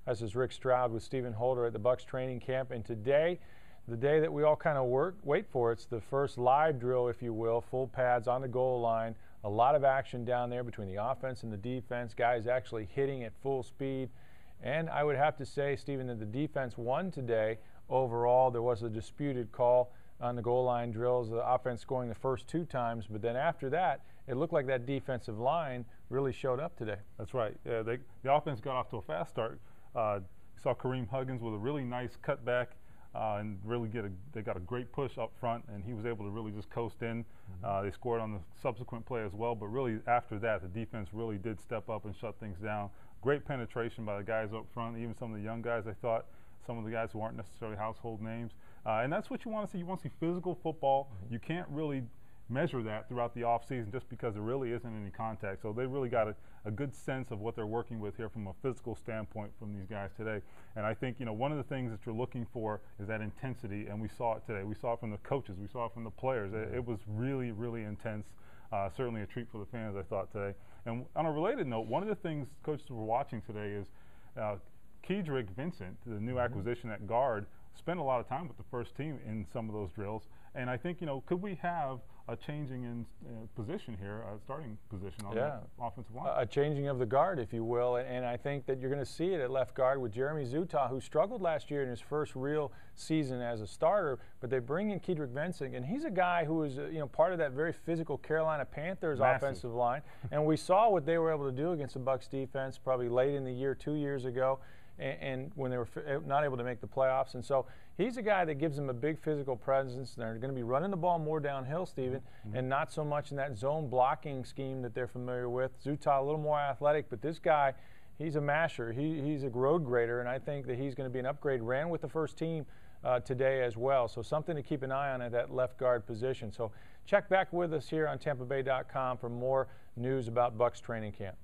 This is Rick Stroud with Stephen Holder at the Bucs training camp, and today, the day that we all kind of wait for, it's the first live drill, if you will, full pads on the goal line, a lot of action down there between the offense and the defense, guys actually hitting at full speed. And I would have to say, Stephen, that the defense won today overall. There was a disputed call on the goal line drills, the offense scoring the first 2 times, but then after that, it looked like that defensive line really showed up today. That's right. Yeah, the offense got off to a fast start. Saw Kareem Huggins with a really nice cutback and really they got a great push up front, and he was able to really just coast in. They scored on the subsequent play as well, but really after that, the defense really did step up and shut things down. Great penetration by the guys up front, even some of the young guys, I thought, some of the guys who aren't necessarily household names. And that's what you want to see. You want to see physical football. You can't really measure that throughout the offseason just because there really isn't any contact. So they really got a good sense of what they're working with here from a physical standpoint from these guys today. And I think, one of the things that you're looking for is that intensity, and we saw it today. We saw it from the coaches. We saw it from the players. It was really, really intense. Certainly a treat for the fans, I thought, today. And on a related note, one of the things coaches were watching today is Keydrick Vincent, the new acquisition at guard, spent a lot of time with the first team in some of those drills. And I think, could we have a changing in position here, a starting position on the offensive line? A changing of the guard, if you will. And I think that you're going to see it at left guard with Jeremy Zutaw, who struggled last year in his first real season as a starter. But they bring in Keydrick Vincent, and he's a guy who was, part of that very physical Carolina Panthers offensive line. And we saw what they were able to do against the Bucs defense probably late in the year 2 years ago, and when they were not able to make the playoffs. And so he's a guy that gives them a big physical presence. They're going to be running the ball more downhill, Stephen, and not so much in that zone blocking scheme that they're familiar with. Zutaw a little more athletic, but this guy, he's a masher. He's a road grader, and I think that he's going to be an upgrade. Ran with the first team today as well, so something to keep an eye on at that left guard position. So check back with us here on TampaBay.com for more news about Bucs training camp.